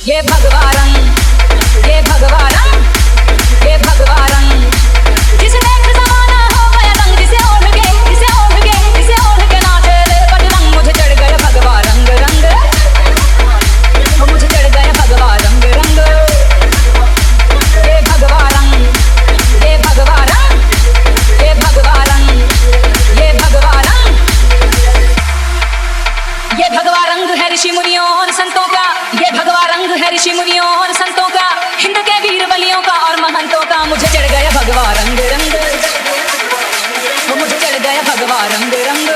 ये भगवा रंग, ये भगवा रंग, ये भगवा रंग। जिसे देख जमाना हो गया रंग, जिसे ओढ़ के, जिसे ओढ़ के, जिसे ओढ़ के नाचे रे बजरंग। मुझे चढ़ गया भगवा रंग रंग, ओ मुझे चढ़ गया भगवा रंग रंग। ये भगवा रंग, ये भगवा रंग, ये भगवा रंग, ये भगवा रंग। ये भगवा रंग है ऋषि मुनियों और संतों का, ये भगवा रंग है ऋषि मुनियों और संतों का, हिंद के वीर बलियों का और महंतों का। मुझे चढ़ गया भगवा रंग रंग, वो मुझे चढ़ गया भगवा रंग रंग।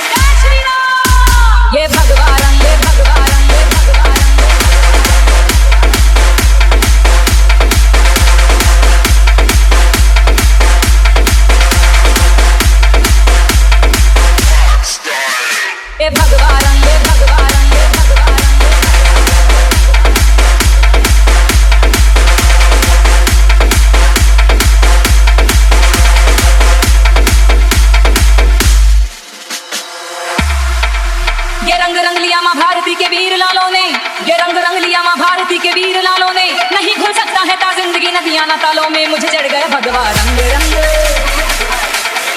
जय श्री राम। ये भगवा रंग, ये भगवा रंग, ये भगवा रंग। ये भगवा रंग, ये भगवा रंग, ये भगवा रंग। ये रंग रंग लिया माँ भारती के वीर लालों ने, ये रंग रंग लिया माँ भारती के वीर लालों ने। नहीं घुल सकता है ता जिंदगी नदियां ना तालों में। मुझे चढ़ गया भगवा रंग रंग,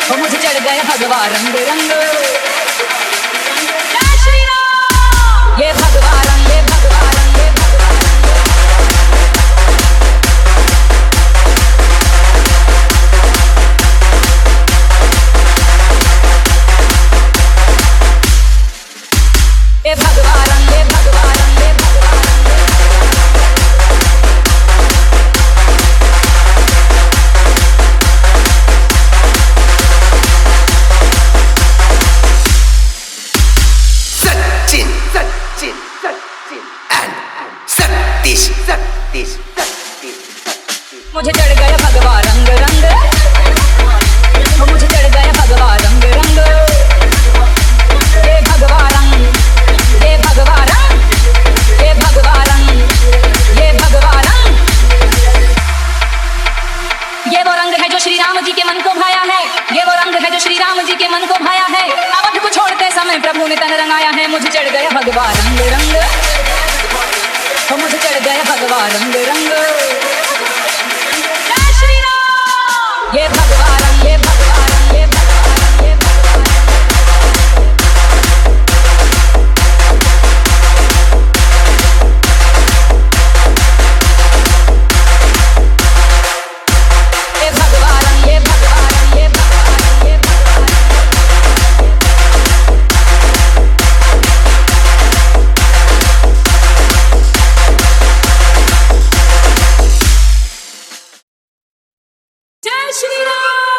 वो मुझे चढ़ गया भगवा रंग रंग। जय श्री राम। ये भगवा रंग, ये भगवा रंग, ये भगवा रंग। ये भगवा रंग, ये भगवा रंग, ये भगवा रंग। Sachin, Sachin, Sachin and Satish, Satish, Satish, Satish. मुझे चढ़ गया भगवा रंग रंग, वो मुझे चढ़ गया भगवा रंग रंग। ये भगवा रंग, ये भगवा रंग, ये भगवा रंग, ये भगवा रंग। ये वो रंग है जो श्री राम जी के मन को भाया है, ये वो रंग है जो श्री राम जी के मन को भाया है। अवध को छोड़ते समय प्रभु ने तन रंगाया है। मुझे चढ़ गया भगवा रंग रंग, वो मुझे चढ़ गया भगवा रंग रंग। जय श्री राम। ये भगवा रंग, ये भगवा रंग, ये भगवा रंग, ये भगवा रंग। ये भगवा रंग, ये भगवा रंग, ये भगवा रंग, ये भगवा रंग। जय श्री राम।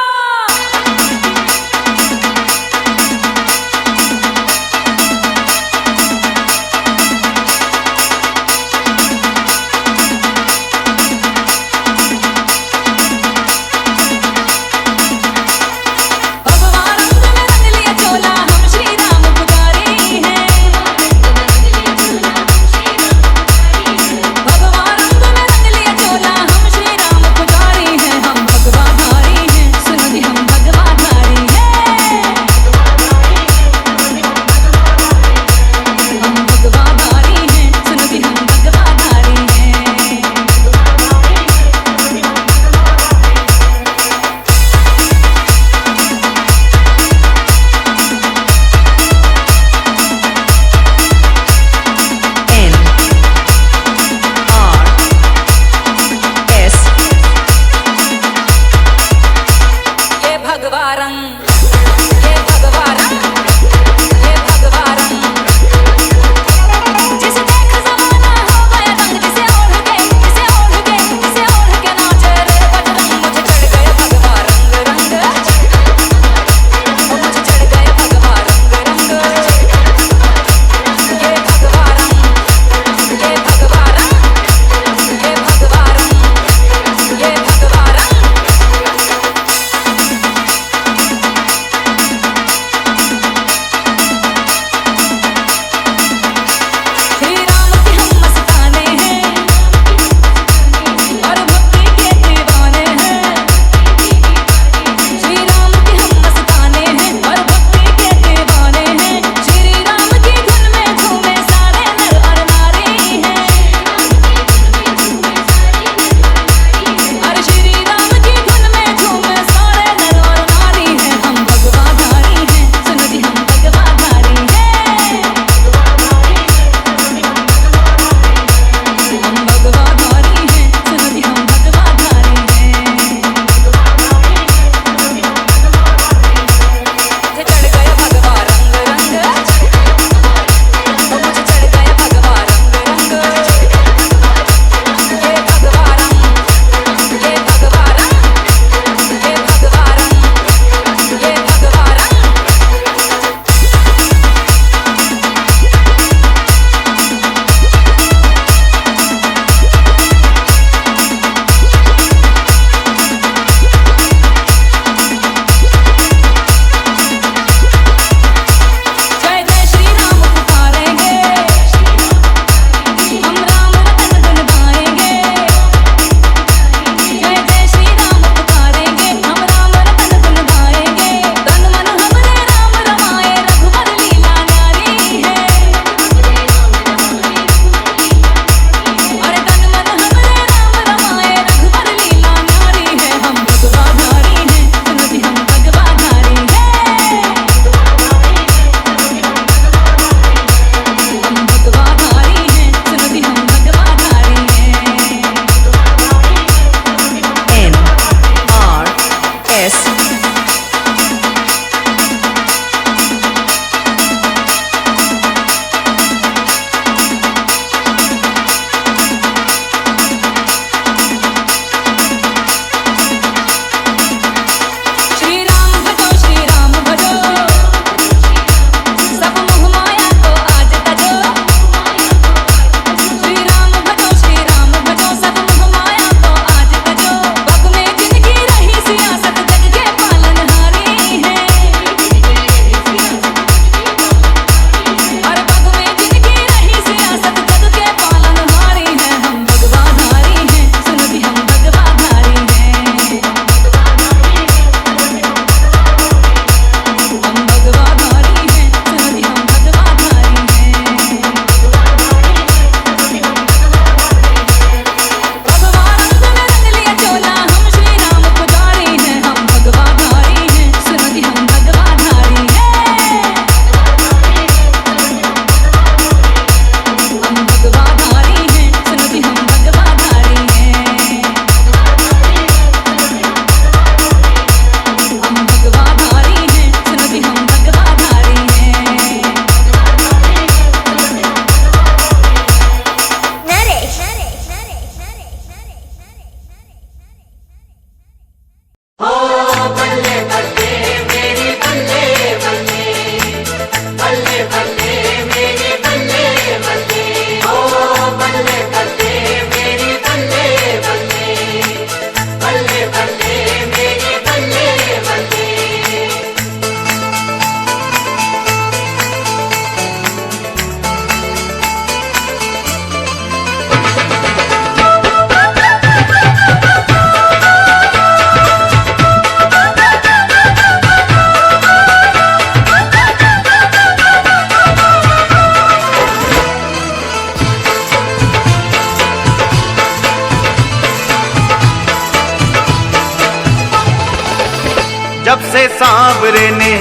से सांवरे ने,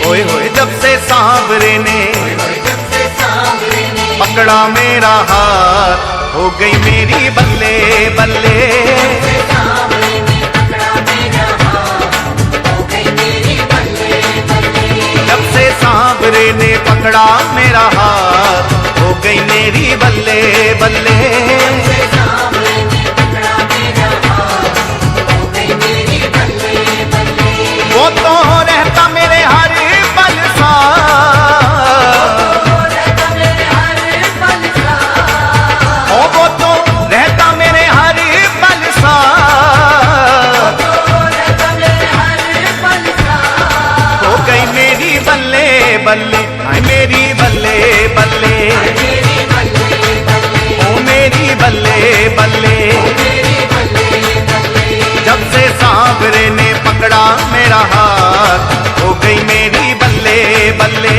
ओए होए जब से सांवरे ने पकड़ा मेरा हाथ, हो गई मेरी बल्ले बल्ले। जब से सांवरे ने पकड़ा मेरा हाथ, हो गई मेरी बल्ले बल्ले। वो तो रहता मेरे हर पल साथ, ओ वो तो रहता मेरे हर पल साथ, हो गई मेरी बल्ले बल्ले, हाय मेरी बल्ले बल्ले, ओ मेरी बल्ले बल्ले। जब से सांवरे ने पकड़ा मेरा हाथ, हो गई मेरी बल्ले बल्ले।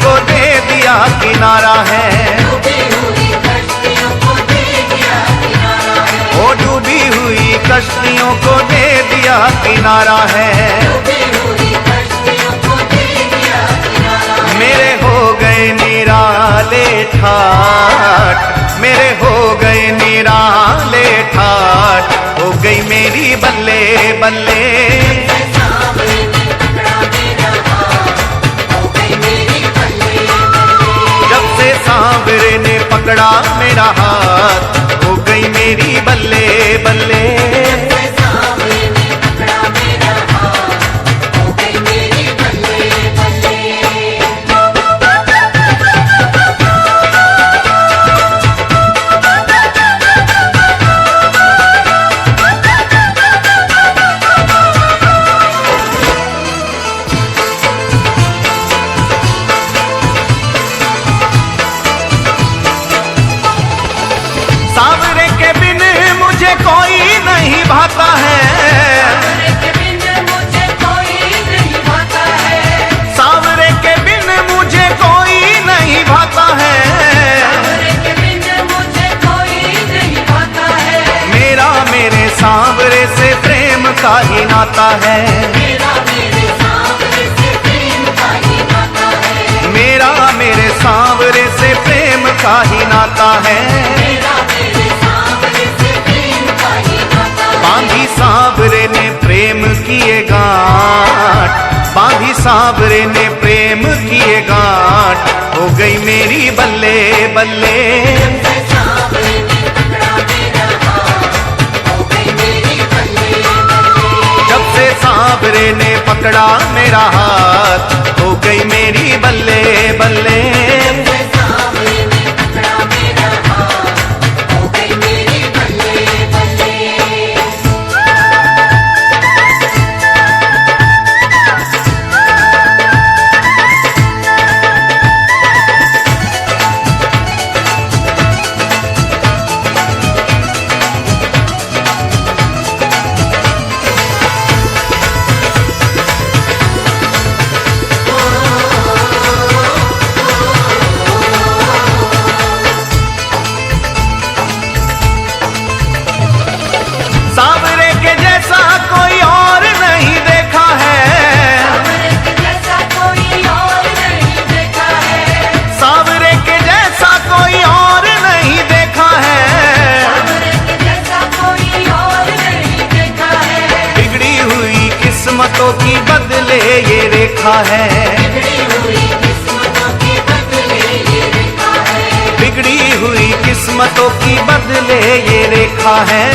को दे दिया किनारा है, ओ डूबी हुई कश्तियों को दे दिया किनारा है। मेरे हो गए निराले ठाठ, मेरे हो गए निराले ठाठ, हो गई मेरी बल्ले बल्ले। सांवरे ने पकड़ा मेरा हाथ, हो गई मेरी बल्ले बल्ले। सांवरे के बिन मुझे कोई नहीं भाता है, सांवरे के बिन मुझे कोई नहीं भाता है। मेरा मेरे सांवरे से प्रेम का ही नाता है, मेरा मेरे सांवरे से प्रेम का ही नाता है। बांधी सांवरे ने प्रेम किए गांठ, बांधी सांवरे ने प्रेम किए गांठ, हो गई मेरी बल्ले बल्ले। जब से सांवरे ने पकड़ा मेरा हाथ, हो गई मेरी बल्ले बल्ले। सांवरे के जैसा कोई और नहीं देखा है, सांवरे के जैसा कोई और नहीं देखा है। बिगड़ी हुई किस्मतों की बदले ये रेखा है, किस्मतों की बदले ये रेखा है।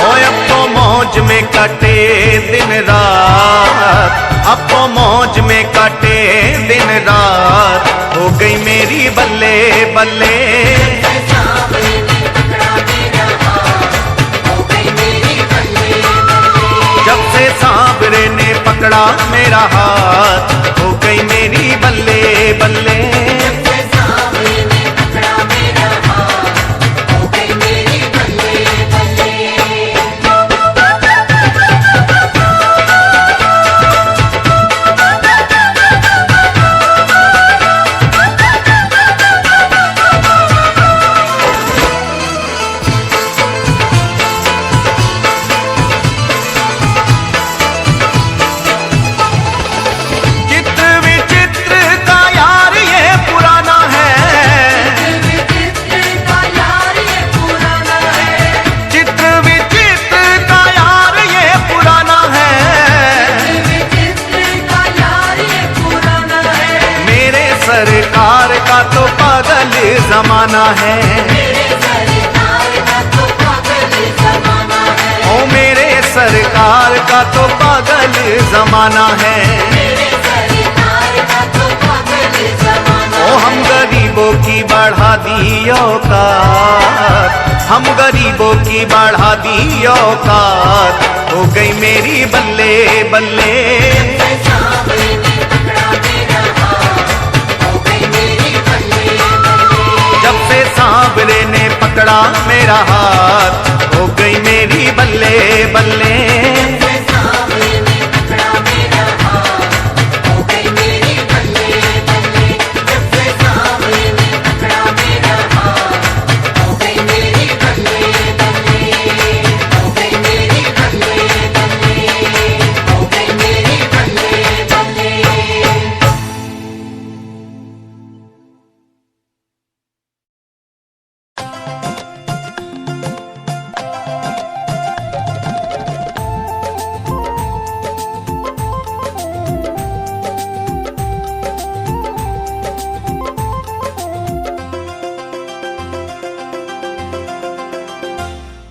ओए अब तो मौज में कटे दिन रात, अब तो मौज में कटे दिन रात, हो गई मेरी बल्ले बल्ले। जब से सांवरे ने पकड़ा मेरा हाथ, हो गई मेरी बल्ले बल्ले। सरकार का तो पागल जमाना है, ओ मेरे सरकार का तो पागल जमाना है। ओ हम गरीबों की बढ़ा दी औकात, हम गरीबों की बढ़ा दी औकात, हो गई मेरी बल्ले बल्ले। जब से सांवरे ने पकड़ा मेरा हाथ, हो गई मेरी बल्ले बल्ले।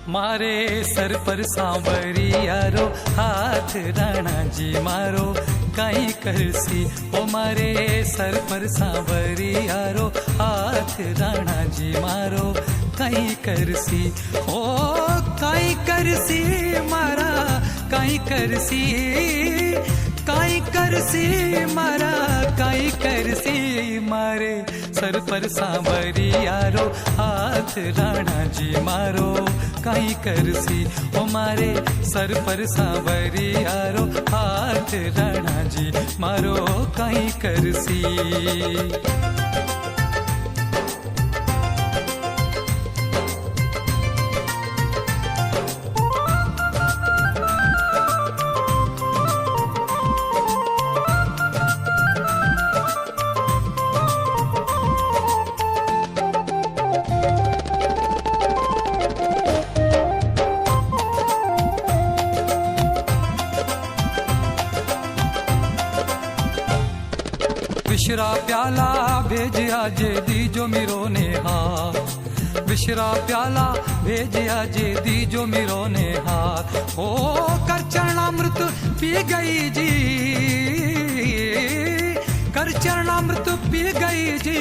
मारे सर पर सांवरी यारो, हाथ राणा जी मारो कहीं करसी। ओ मारे सर पर सांवरी यारो, हाथ राणा जी मारो कहीं करसी। ओ कहीं करसी मारा कहीं करसी, कहीं करसी मारा कहीं करसी। मारे सर पर सांवरी यारो, हाथ राणा जी मारो कहीं करसी। ओ मारे सर पर सांवरी यारो, हाथ राणा जी मारो कहीं करसी। विशरा प्याला भेज आजे दीजो मिरो नेहा, विशरा प्याला भेज आजे दीजो मिरो नेहा। ओ कर चरणामृत पी गई जी, कर चरणामृत पी गई जी।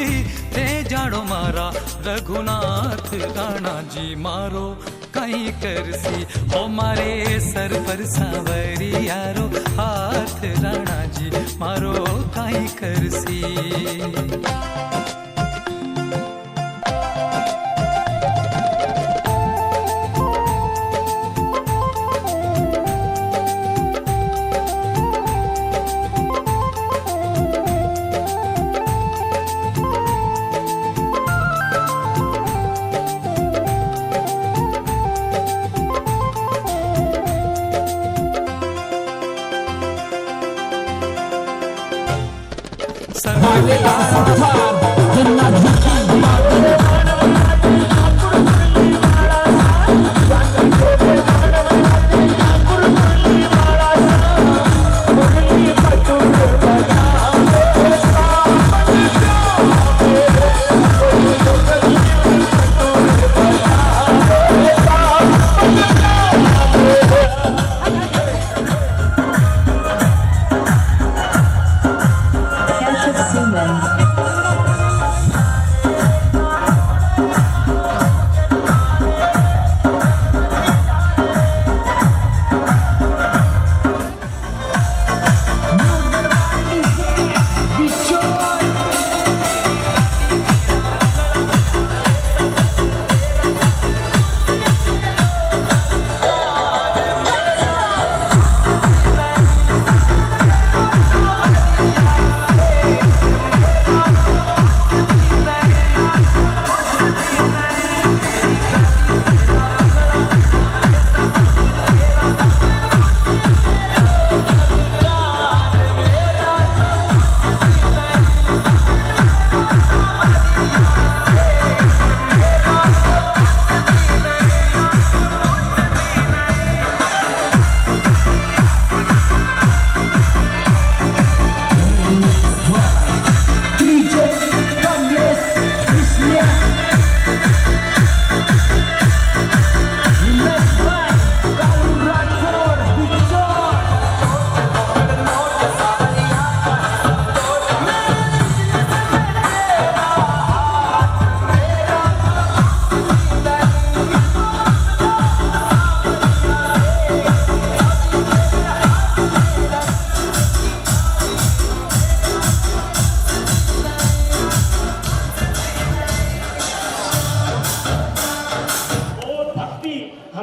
ते जानो मारा रघुनाथ राणा जी मारो कहीं करसी। ओ मारे सर पर सांवरी यारो, हाथ राणा जी मारो कहीं करसी।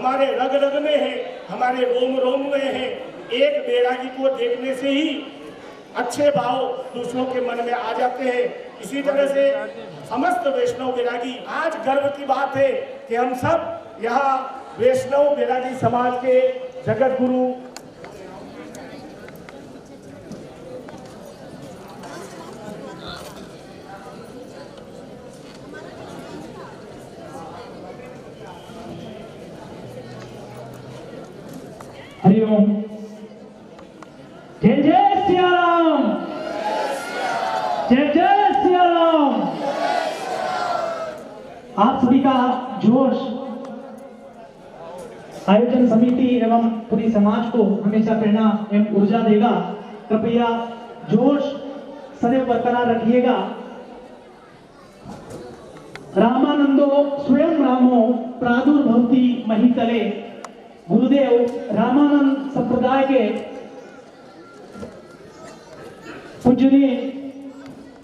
हमारे रग रग में है, हमारे रोम रोम में है। एक बैरागी को देखने से ही अच्छे भाव दूसरों के मन में आ जाते हैं। इसी तरह से समस्त वैष्णव बैरागी, आज गर्व की बात है कि हम सब यहाँ वैष्णव बैरागी समाज के जगत गुरु हरिओम। जय जय सिया राम, जय जय सिया राम। आप सभी का जोश आयोजन समिति एवं पूरी समाज को हमेशा प्रेरणा एवं ऊर्जा देगा। कृपया जोश सदैव बरकरार रखिएगा। रामानंदो स्वयं रामो प्रादुर्भवति महितले। गुरुदेव रामानंद संप्रदाय के पूजनीय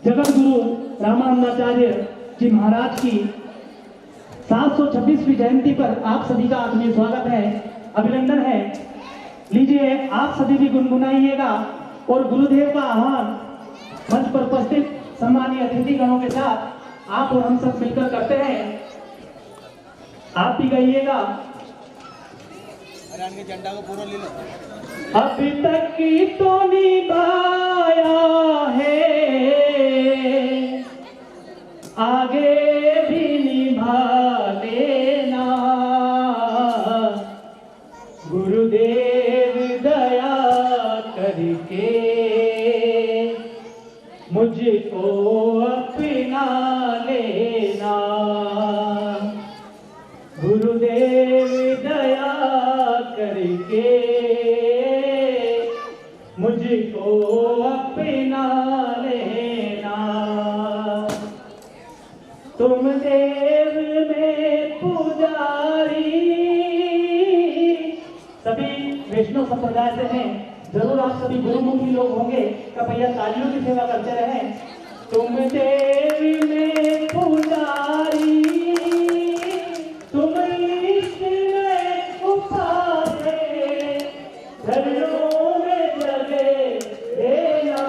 जगत गुरु रामानंदाचार्य जी महाराज की 726वीं जयंती पर आप सभी का आत्मीय स्वागत है, अभिनंदन है। लीजिए आप सभी भी गुनगुनाइएगा और गुरुदेव का आह्वान मंच पर उपस्थित सम्मानीय अतिथि गणों के साथ आप और हम सब मिलकर करते हैं। आप भी गाइएगा। झंडा को पूरा ले लो। अभी तक की तो निभाया है, आगे भी निभा लेना। गुरुदेव दया करके मुझको अपना लेना। गुरुदेव दया करके मुझको अपना लेना। तुम देव में पुजारी। सभी वैष्णव संप्रदाय से हैं, जरूर आप सभी गुरुमुखी लोग होंगे। कृपया तालियों की सेवा करते रहें। तुम देव में पुजारी, तुम इष्ट में उपासे, धर्मों में जगे देना।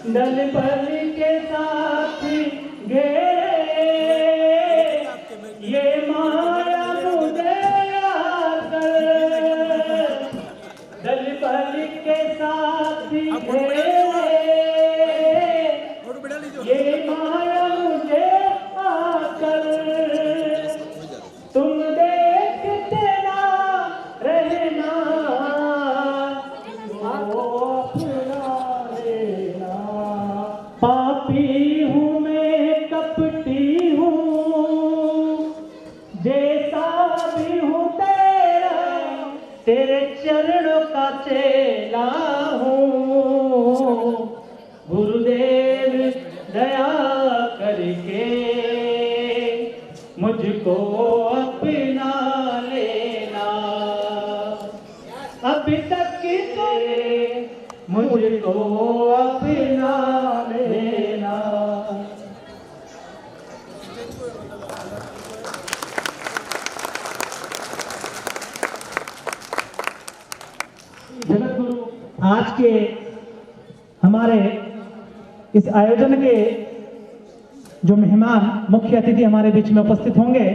दल बल के साथ घेरे ये माया मुझे आकर। दल बल के साथ घेरे ये माया मुझे आकर। तुम देखते ना रहना, अपना लेना। पापी हूँ मैं, कपटी हूँ, जैसा भी हूँ तेरे चरणों का चेला हूँ। गुरुदेव दया करके मुझको अपना लेना। अभी तक की तो मुझको अपना लेना। जगत गुरु आज के हमारे इस आयोजन के जो मेहमान मुख्य अतिथि हमारे बीच में उपस्थित होंगे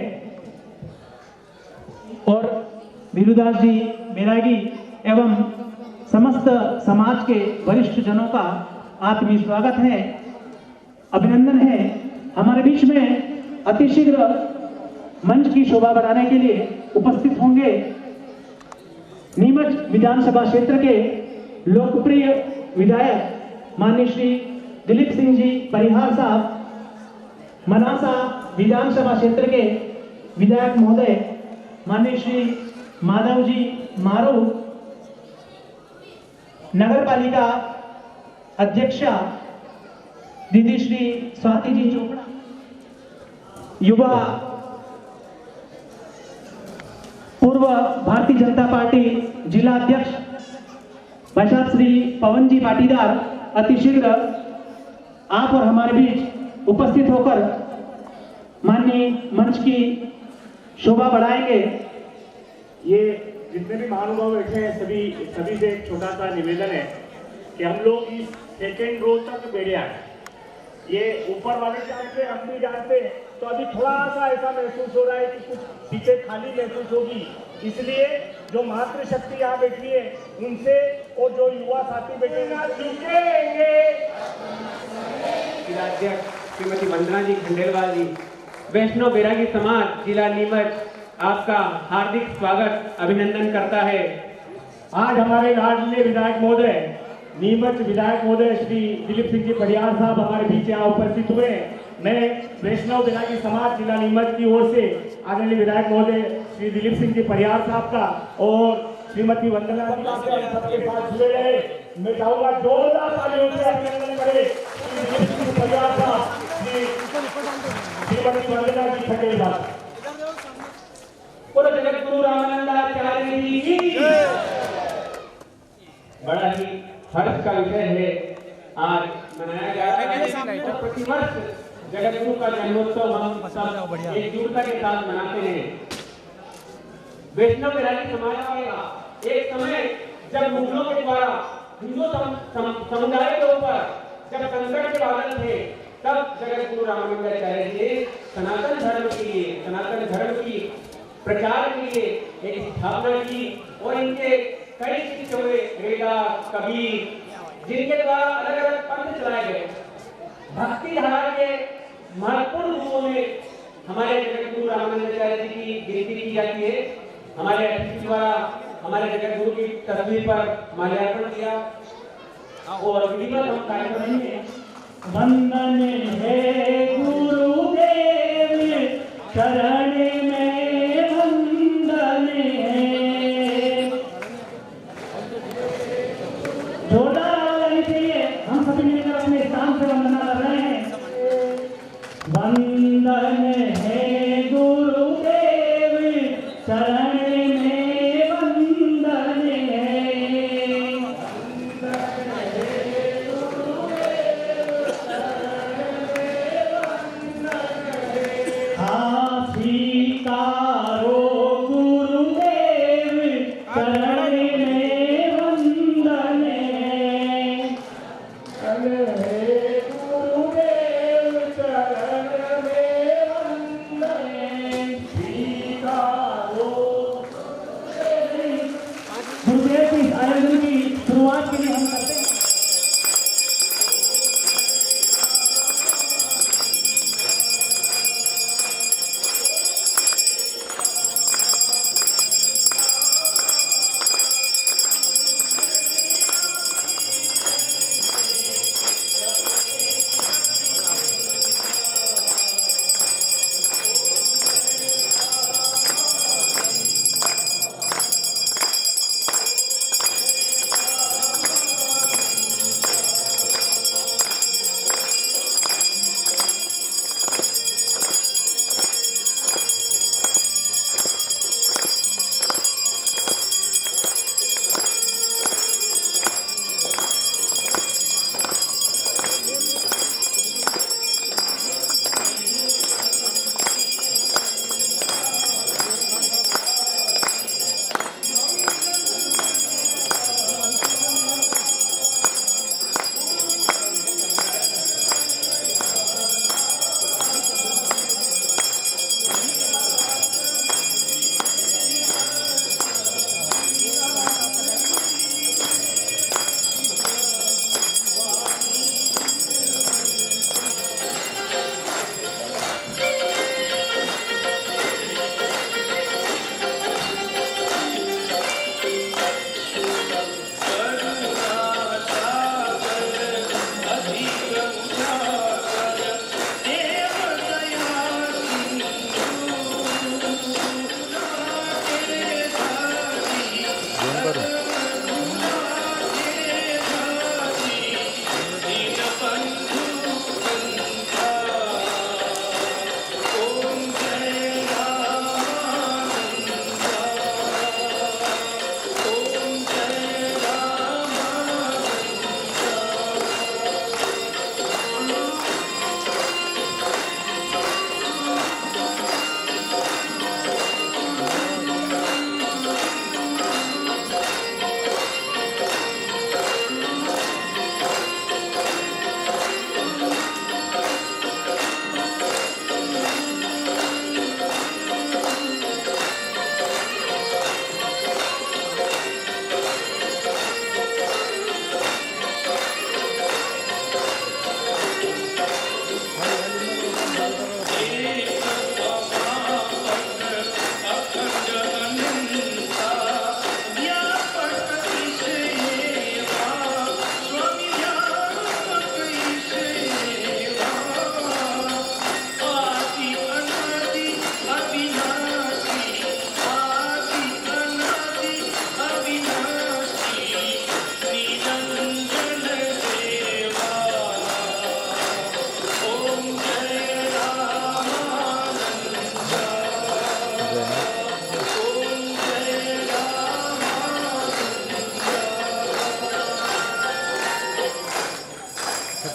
और वीरुदास जी बैरागी एवं समस्त समाज के वरिष्ठ जनों का आत्मीय स्वागत है, अभिनंदन है। हमारे बीच में अतिशीघ्र मंच की शोभा बढ़ाने के लिए उपस्थित होंगे नीमच विधानसभा क्षेत्र के लोकप्रिय विधायक माननीय श्री दिलीप सिंह जी परिहार साहब, मनासा विधानसभा क्षेत्र के विधायक महोदय माननीय श्री माधव जी मारू, नगर पालिका अध्यक्षा दीदी श्री स्वाति जी चोपड़ा, युवा पूर्व भारतीय जनता पार्टी जिला अध्यक्ष भाई साहब श्री पवन जी पाटीदार अतिशीघ्र आप और हमारे बीच उपस्थित होकर माननीय मंच की शोभा बढ़ाएंगे। ये जितने भी महानुभाव बैठे हैं सभी से एक छोटा सा निवेदन है कि हम लोग इस सेकेंड रो तक बैठे आए। ये ऊपर वाले जानते, हम भी जानते हैं, तो अभी थोड़ा सा ऐसा महसूस हो रहा है कि कुछ पीछे खाली महसूस होगी। इसलिए जो मातृशक्ति यहाँ बैठी है उनसे और जो युवा साथी बैठेगा सीखेंगे। जिलाध्यक्ष श्रीमती वंदना जी खंडेलवाल जी, वैष्णव बैरागी समाज जिला नीमच आपका हार्दिक स्वागत अभिनंदन करता है। आज हमारे लाडले विधायक महोदय, नीमच विधायक महोदय श्री दिलीप सिंह जी परियार साहब हमारे बीच यहाँ उपस्थित हुए। मैं वैष्णव बैरागी समाज जिला नीमच की ओर से आदरणीय विधायक महोदय श्री दिलीप सिंह जी परियार साहब का और श्रीमती वंदना जी सबके साथ जुड़े रहे। मैं चाहूंगा जोरदार तालियों से अभिनंदन करें श्री दिलीप सिंह परियार साहब, श्रीमती वंदना जी खंडेलवाल। बोलो जगत गुरु रामानंदाचार्य जी की। बड़ा ही हर्ष का विषय है, आज मनाया जा रहा है और प्रतिवर्ष जगत गुरु का जन्मोत्सव हम सब एकजुटता के साथ मनाते हैं। वैष्णव बैरागी समाज का एक समय जब मुगलों के द्वारा हिंदू समुदाय के ऊपर जब संकट के बादल थे, तब जगत गुरु रामानंदाचार्य जी ने सनातन धर्म के लिए, सनातन धर्म की प्रचार के लिए एक स्थापना की और इनके कई शिष्य हुए, रैदास, कबीर, जिनके द्वारा अलग अलग पंथ चलाए गए। भक्ति धारा के महत्वपूर्ण रूपों में हमारे जगत गुरु रामानंदाचार्य जी की गिनती की जाती है। हमारे अतिथि द्वारा हमारे जगत गुरु की तस्वीर पर माल्यार्पण किया और विधिवत हम कार्यक्रम में वंदन है गुरुदेव शरण में वंदन है। जोरदार आवाज आनी चाहिए। हम सभी मिलकर अपने स्थान से वंदना कर रहे हैं। वंदन है गुरुदेव शरण में वंदन है। स्वीकारो गुरुदेव शरण में वंदन है। गुरुदेव शरण में वंदन है। स्वीकारो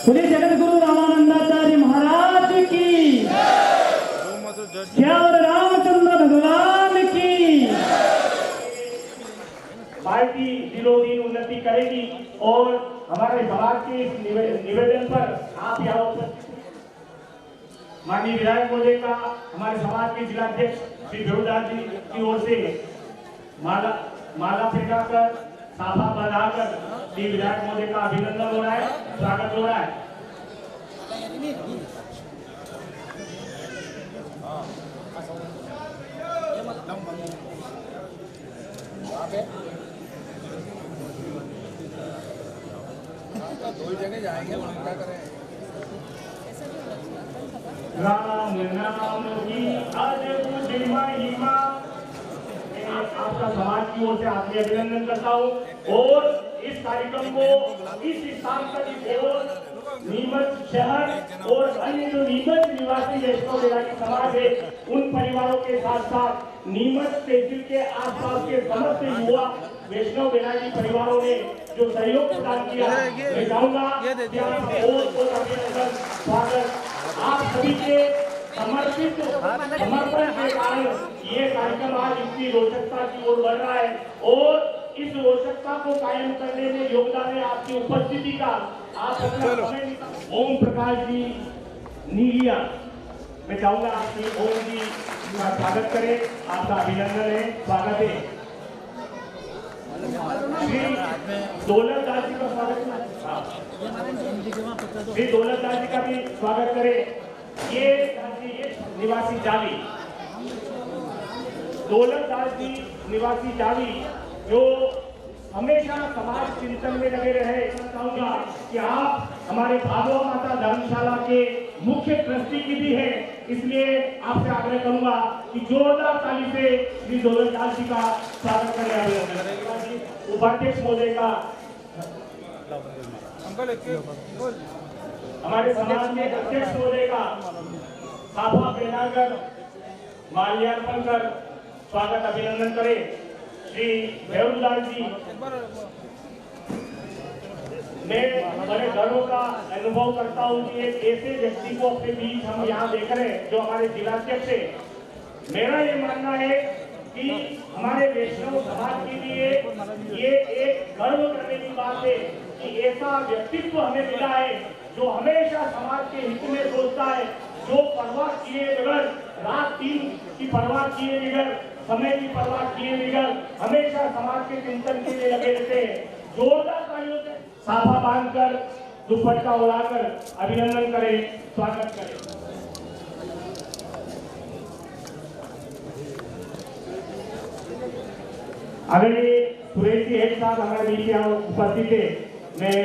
बोले जगत गुरु रामानंदाचार्य महाराज की, श्याम रामचंद्र भगवान की। पार्टी दिनों दिन उन्नति करेगी और हमारे समाज के इस निवेदन पर आप यहाँ उपस्थित माननीय विधायक महोदय का हमारे समाज के जिलाध्यक्ष श्री भेड़ूदास जी की ओर से माला फेंकाकर साफा बंधाकर श्री विधायक महोदय का अभिनंदन हो रहा है, स्वागत हो रहा है। दो जगह जाएंगे, क्या करें। राम नाम की आज कुछ महिमा, आपका समाज की ओर से आपने अभिनंदन करता हूँ और इस कार्यक्रम को इस स्थान पर और नीमच शहर और अन्य जो नीमच निवासी वैष्णव बेरागी समाज है उन परिवारों के साथ साथ नीमच तहसील के आसपास के समस्त युवा वैष्णव बेरागी परिवारों ने जो सहयोग प्रदान किया, मैं चाहूंगा कि आपका बहुत अभिनंदन, स्वागत। आप सभी के समर्पण के कारण ये कार्यक्रम आज इतनी रोचकता की ओर बढ़ रहा है और इस रोचकता को कायम करने में योगदान है आपकी उपस्थिति का। आप अपना समय ओम प्रकाश जी नीलिया, मैं चाहूंगा आपकी ओम जी का स्वागत करें, आपका अभिनंदन है, स्वागत है। श्री दौलत दास जी का स्वागत है, श्री दौलत दास जी का भी स्वागत करें। ये निवासी जावी, दौलत दास जी निवासी जावी जो हमेशा समाज चिंतन में लगे रहे। चाहूंगा कि आप हमारे भागवत माता धर्मशाला के मुख्य ट्रस्टी की भी है, इसलिए आपसे आग्रह करूंगा कि जोरदार ताली से श्री दौलत दास जी का स्वागत करें। उपाध्यक्ष महोदय का, हमारे समाज में अध्यक्ष महोदय का साफा पहनाकर माल्यार्पण कर स्वागत अभिनंदन करें। श्री भेड़ूदास जी, मैं बड़े गर्व का अनुभव करता हूँ कि एक ऐसे व्यक्ति को अपने बीच हम यहाँ देख रहे हैं जो हमारे जिलाध्यक्ष है। मेरा ये मानना है कि हमारे वैष्णव समाज के लिए ये एक गर्व करने की बात है कि ऐसा व्यक्तित्व हमें मिला है जो हमेशा समाज के हित में सोचता है, जो परवाह किए बगैर, रात दिन की परवाह किए बगैर, समय की परवाह किए बगैर हमेशा समाज के चिंतन के लिए लगे रहते हैं। जोरदार तालियों से साफा बांधकर दुपट्टा उड़ाकर अभिनंदन करें, स्वागत करें। आदरणीय सुरेश जी एक साथ हमारे बीच यहाँ उपस्थित है। मैं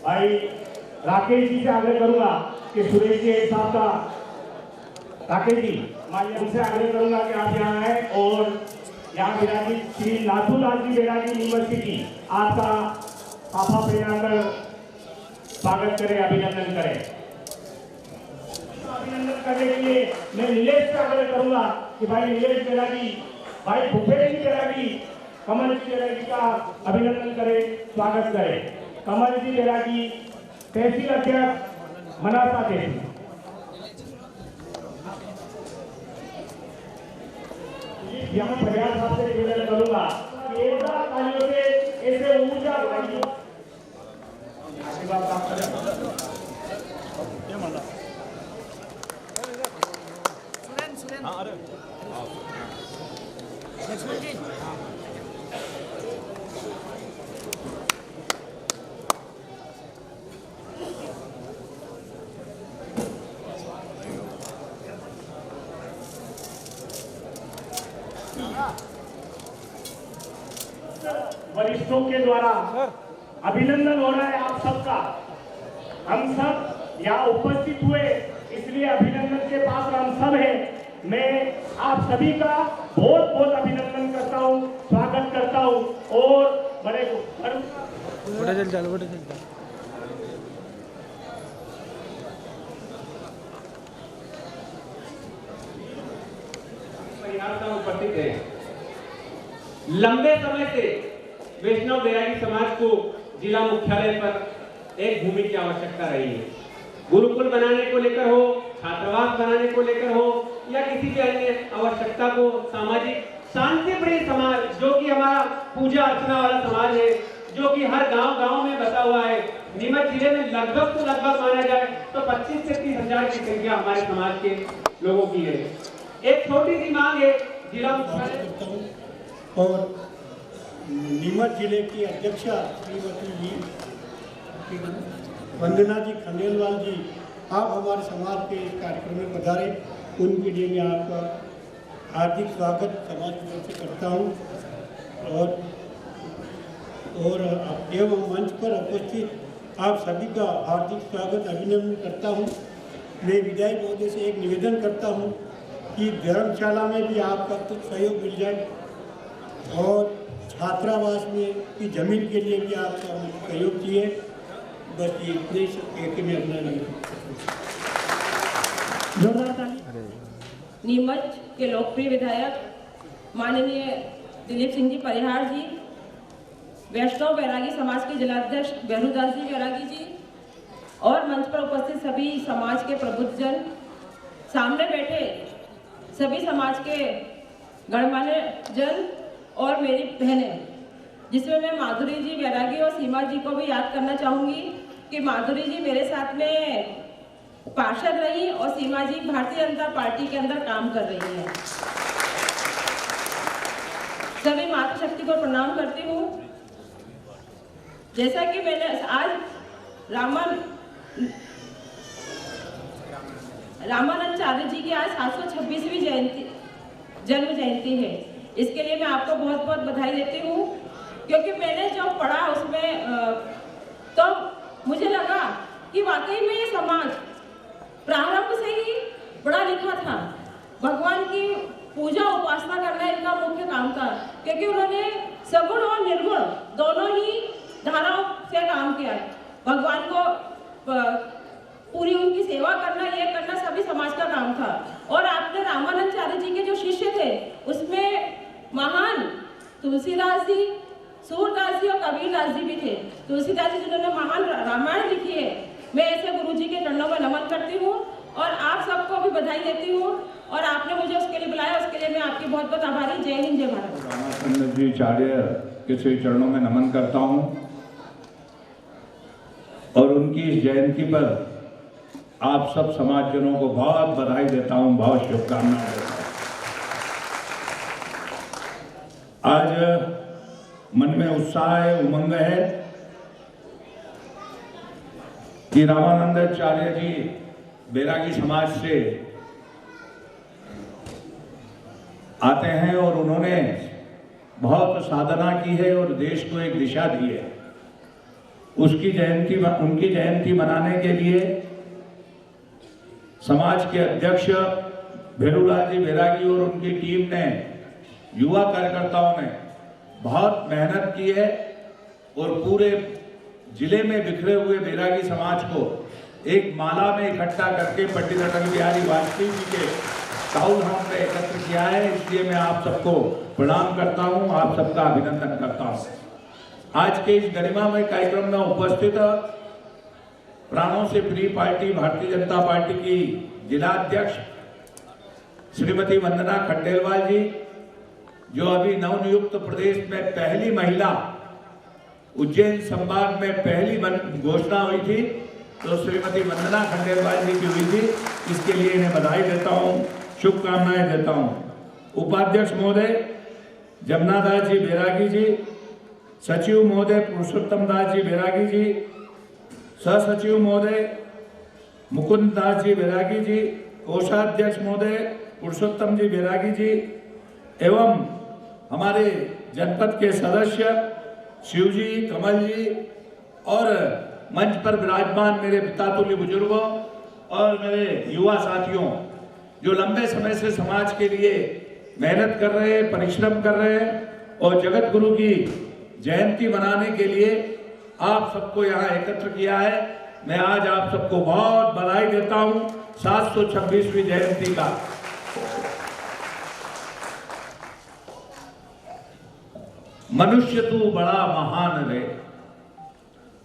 भाई राकेश जी से आग्रह करूंगा कि सुरेश जी एक साथ का, राकेश जी उनसे आग्रह करूंगा कि आप यहाँ आए और यहाँ बेरागी श्री नाथूलाल जी बेरागी यूनिवर्सिटी आपका साफा पहनाकर स्वागत करें, अभिनंदन करें। अभिनंदन करने के लिए मैं नीलेश से आग्रह करूंगा कि भाई नीलेश बेरागी, भाई भूपेश जी बेरागी, कमल जी बेरागी का अभिनंदन करें, स्वागत करें। कमल जी बेरागी तहसील अध्यक्ष मनासा तहसील। यहाँ प्रयास साहब से निवेदन करूंगा कि एकता तालियों से ऐसे ऊर्जा बढ़ाइए। आशीर्वाद प्राप्त करें। वरिष्ठों के द्वारा अभिनंदन हो रहा है आप सबका। हम सब यहाँ उपस्थित हुए इसलिए अभिनंदन के पात्र हम सब हैं। मैं आप सभी का बहुत बहुत अभिनंदन करता हूँ, स्वागत करता हूँ और बड़े उपस्थित है। लंबे समय से वैष्णव बेरागी समाज को जिला मुख्यालय पर एक भूमि की आवश्यकता रही है। गुरुकुल बनाने को लेकर हो, छात्रावास बनाने को लेकर हो, या किसी भी अन्य आवश्यकता को, सामाजिक शांति प्रिय समाज जो कि हमारा पूजा अर्चना वाला समाज है, जो कि हर गांव में बसा हुआ है। नीमच जिले में लगभग माना जाए तो 25 से 30 हजार की संख्या हमारे समाज के लोगों की है। एक छोटी सी मांग है जिला मुख्यालय और नीमच जिले की अध्यक्षा श्रीमती जी वंदना जी खंडेलवाल जी, आप हमारे समाज के इस कार्यक्रम में पधारे, उनके लिए मैं आपका हार्दिक स्वागत समाज की तरफ से करता हूँ। और एवं मंच पर उपस्थित आप सभी का हार्दिक स्वागत अभिनंदन करता हूँ। मैं विधायक महोदय से एक निवेदन करता हूँ कि धर्मशाला में भी आपका कुछ सहयोग मिल जाए और छात्रावास में की जमीन के लिए भी आपका सहयोग चाहिए। बस ये इतने कह के मैं अपना नीमच के लोकप्रिय विधायक माननीय दिलीप सिंह जी परिहार जी, वैष्णव बैरागी समाज के जिलाध्यक्ष बेहरूदास जी बैरागी जी और मंच पर उपस्थित सभी समाज के प्रबुद्धजन, सामने बैठे सभी समाज के गणमान्य जन और मेरी बहनें, जिसमें मैं माधुरी जी बैरागी और सीमा जी को भी याद करना चाहूँगी कि माधुरी जी मेरे साथ में पार्षद रही और सीमा जी भारतीय जनता पार्टी के अंदर काम कर रही हैं। सभी मातृशक्ति को प्रणाम करती हूँ। जैसा कि मैंने आज रामानंदाचार्य जी की आज 726वीं जन्म जयंती है। इसके लिए मैं आपको बहुत बहुत बधाई देती हूँ, क्योंकि मैंने जो पढ़ा उसमें तो मुझे लगा कि वाकई में ये समाज प्रारंभ से ही पढ़ा लिखा था। भगवान की पूजा उपासना करना इनका मुख्य काम था, क्योंकि उन्होंने सगुण और निर्गुण दोनों ही धाराओं से काम किया है। भगवान को पूरी उनकी सेवा करना, ये करना सभी समाज का काम था। और आपने रामानंदाचार्य जी के जो शिष्य थे उसमें महान तुलसीदास जी, सूरदास जी और कबीरदास जी भी थे। तुलसीदास जी जिन्होंने महान रामायण लिखी है, मैं ऐसे गुरु जी के चरणों में नमन करती हूँ और आप सबको भी बधाई देती हूँ। और आपने मुझे उसके लिए बुलाया, उसके लिए मैं आपकी बहुत बहुत आभारी। जय हिंद, जय भारत। रामाचंद्र जी आचार्य के श्री चरणों में नमन करता हूँ और उनकी इस जयंती पर आप सब समाजजनों को बहुत बधाई देता हूँ, बहुत शुभकामनाएं देता हूँ। आज मन में उत्साह है, उमंग है कि रामानंदाचार्य जी बैरागी समाज से आते हैं और उन्होंने बहुत साधना की है और देश को एक दिशा दी है। उनकी जयंती मनाने के लिए समाज के अध्यक्ष बेहरूलाल जी बैरागी और उनकी टीम ने, युवा कार्यकर्ताओं ने बहुत मेहनत की है और पूरे जिले में बिखरे हुए बैरागी समाज को एक माला में इकट्ठा करके पंडित अटल बिहारी वाजपेयी जी के टाउन हॉल में एकत्र किया है। इसलिए मैं आप सबको प्रणाम करता हूं, आप सबका अभिनंदन करता हूं। आज के इस गरिमामय कार्यक्रम में उपस्थित प्राणों से प्रिय पार्टी भारतीय जनता पार्टी की जिलाध्यक्ष श्रीमती वंदना खंडेलवाल जी, जो अभी नवनियुक्त प्रदेश में पहली महिला, उज्जैन संभाग में पहली घोषणा हुई थी तो श्रीमती वंदना खंडेलवाल जी की हुई थी। इसके लिए इन्हें बधाई देता हूँ, शुभकामनाएं देता हूँ। उपाध्यक्ष महोदय जमुनादास जी बैरागी जी, सचिव महोदय पुरुषोत्तम दास जी बैरागी जी, सहसचिव महोदय मुकुंद दास जी बैरागी जी, कोषाध्यक्ष महोदय पुरुषोत्तम जी बैरागी जी एवं हमारे जनपद के सदस्य शिवजी, कमल जी और मंच पर विराजमान मेरे पितातुल्य बुजुर्गों और मेरे युवा साथियों, जो लंबे समय से समाज के लिए मेहनत कर रहे हैं, परिश्रम कर रहे हैं और जगत गुरु की जयंती मनाने के लिए आप सबको यहाँ एकत्र किया है। मैं आज आप सबको बहुत बधाई देता हूँ 726वीं जयंती का। मनुष्य तू बड़ा महान रे,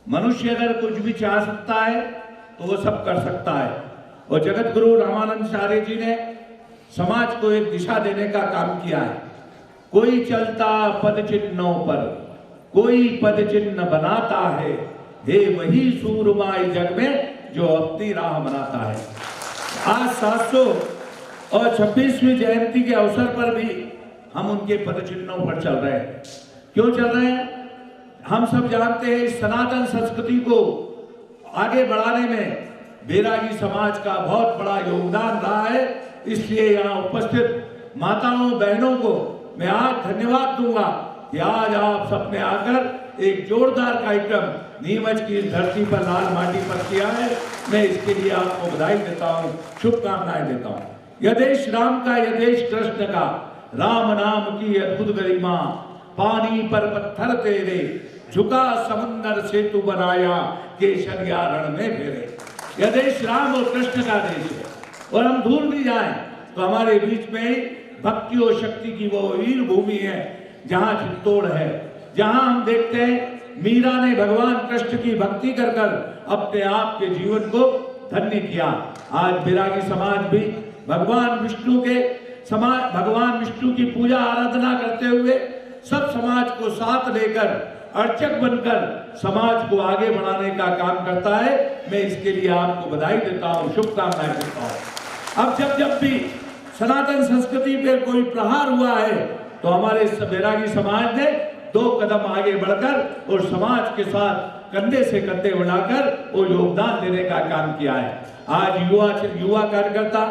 मनुष्य अगर कुछ भी चाह सकता है तो वो सब कर सकता है। और जगत गुरु रामानंदाचार्य जी ने समाज को एक दिशा देने का काम किया है। कोई चलता पद चिन्हों पर, कोई पद चिन्ह बनाता है, हे वही सूरमा इस जग में जो अपनी राह बनाता है। आज 726वीं जयंती के अवसर पर भी हम उनके पद चिन्हों पर चल रहे हैं। क्यों चल रहे हैं? हम सब जानते हैं इस सनातन संस्कृति को आगे बढ़ाने में बैरागी समाज का बहुत बड़ा योगदान रहा है। इसलिए यहाँ उपस्थित माताओं बहनों को मैं आज धन्यवाद दूंगा कि आज आप सबने आकर एक जोरदार कार्यक्रम नीमच की इस धरती पर लाल माटी पर किया है। मैं इसके लिए आपको बधाई देता हूँ, शुभकामनाएं देता हूँ। यह देश राम का, यह देश कृष्ण का, राम नाम की अद्भुत गरिमा, पानी पर पत्थर तेरे, झुका समंदर सेतु बनाया, केसरिया रण में फेरे। यह देश राम और कृष्ण का देश है। और हम भूल भी जाएं तो हमारे बीच में भक्ति और शक्ति की वो वीर भूमि है जहाँ चित्तौड़ है, जहाँ हम देखते हैं मीरा ने भगवान कृष्ण की भक्ति कर कर अपने आप के जीवन को धन्य किया। आज बैरागी समाज भी भगवान विष्णु की पूजा आराधना करते हुए सब समाज को साथ लेकर अर्चक बनकर समाज को आगे बढ़ाने का काम करता है। मैं इसके लिए आपको बधाई देता हूँ, शुभकामनाएं देता हूँ। अब जब भी सनातन संस्कृति पर कोई प्रहार हुआ है तो हमारे बैरागी समाज ने 2 कदम आगे बढ़कर और समाज के साथ कंधे से कंधे मिलाकर वो योगदान देने का काम किया है। आज युवा कार्यकर्ता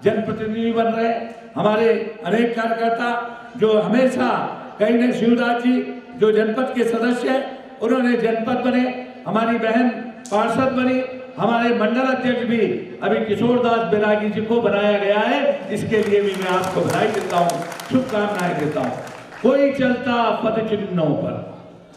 जनप्रतिनिधि बन रहे हैं। हमारे अनेक कार्यकर्ता जो हमेशा कहीं ने शिवदास जी जो जनपद के सदस्य हैं उन्होंने जनपद बने, हमारी बहन पार्षद बनी, हमारे मंडल अध्यक्ष भी अभी किशोरदास बैरागी जी को बनाया गया है। इसके लिए भी मैं आपको बधाई देता हूँ, शुभकामनाएं देता हूँ। कोई चलता पद चिन्हों पर,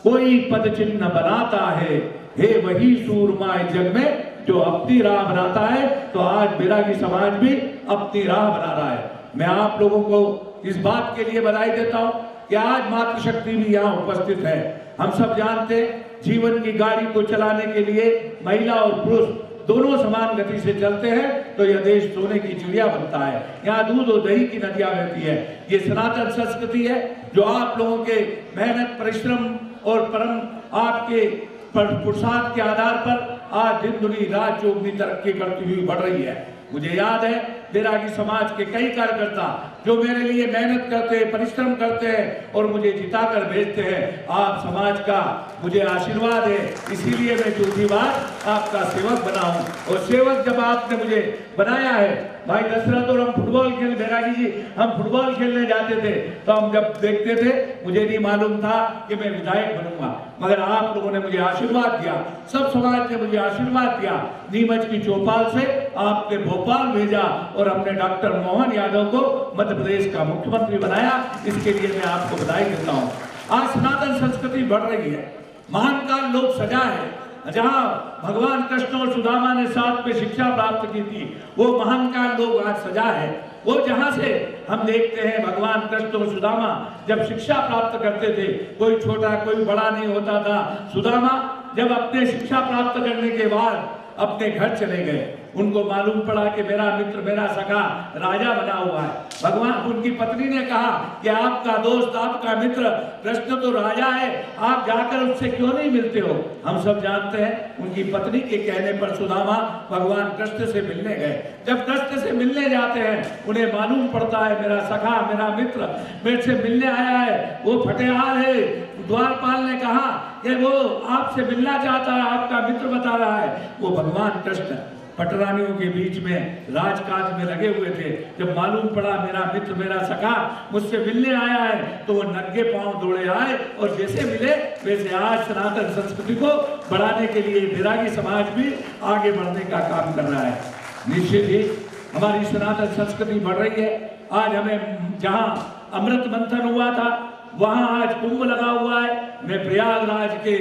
कोई पद चिन्ह बनाता है, हे वही सूरमा इस जग में जो अपनी राह बनाता है। तो आज बैरागी समाज भी अपनी राह बना रहा है। मैं आप लोगों को इस बात के लिए बधाई देता हूँ कि आज मातृशक्ति भी यहाँ उपस्थित है। हम सब जानते हैं जीवन की गाड़ी को चलाने के लिए महिला और पुरुष दोनों समान गति से चलते हैं तो यह देश सोने की चिड़िया बनता है। यहाँ दूध और दही की नदियां बहती है। ये सनातन संस्कृति है जो आप लोगों के मेहनत, परिश्रम और परम आपके पुरुषार्थ के आधार पर आज दिन दुनी रात चौगुनी तरक्की करती हुई बढ़ रही है। मुझे याद है बैरागी समाज के कई कार्यकर्ता जो मेरे लिए मेहनत करते हैं, परिश्रम करते हैं और मुझे जिताकर भेजते हैं। आप समाज का मुझे आशीर्वाद है, इसीलिए मैं चौथी बार आपका सेवक बना हूं। और सेवक जब आपने मुझे बनाया है भाई दशरथ और हम फुटबॉल बैरागी जी हम फुटबॉल खेलने जाते थे तो हम जब देखते थे मुझे नहीं मालूम था कि मैं विधायक बनूंगा, मगर आप लोगों ने मुझे आशीर्वाद दिया, सब समाज ने मुझे आशीर्वाद दिया। नीमच की चौपाल से आपने भोपाल भेजा और हमने डॉक्टर मोहन यादव को मध्य प्रदेश का मुख्यमंत्री बनाया। इसके लिए मैं आपको बधाई देता हूँ। आज सनातन संस्कृति बढ़ रही है, महान काल लोक सजा है। जहाँ भगवान कृष्ण और सुदामा ने साथ में शिक्षा प्राप्त की थी वो महान काल लोक आज सजा है। वो जहाँ से हम देखते हैं भगवान कृष्ण और सुदामा जब शिक्षा प्राप्त करते थे, कोई छोटा कोई बड़ा नहीं होता था। सुदामा जब अपने शिक्षा प्राप्त करने के बाद अपने घर चले गए, उनको मालूम पड़ा कि मेरा मित्र, मेरा सखा राजा बना हुआ है। भगवान उनकी पत्नी ने कहा कि आपका दोस्त, आपका मित्र कृष्ण तो राजा है, आप जाकर उससे क्यों नहीं मिलते हो। हम सब जानते हैं उनकी पत्नी के कहने पर सुदामा भगवान कृष्ण से मिलने गए। जब कृष्ण से मिलने जाते हैं उन्हें मालूम पड़ता है मेरा सखा, मेरा मित्र मेरे से मिलने आया है, वो फटेहाल है। द्वारपाल ने कहा कि वो आपसे मिलना चाहता है, आपका मित्र बता रहा है। वो भगवान कृष्ण पटरानियों के बीच में राजकाज में लगे हुए थे। जब मालूम पड़ा मेरा मित्र, मेरा सखा मुझसे मिलने आया है तो वो नंगे पांव दौड़े आए और जैसे मिले वैसे आज सनातन संस्कृति को बढ़ाने के लिए बैरागी समाज भी आगे बढ़ने का काम कर रहा है। निश्चित ही हमारी सनातन संस्कृति बढ़ रही है। आज हमें जहाँ अमृत मंथन हुआ था वहाँ आज कुंभ लगा हुआ है। मैं प्रयागराज के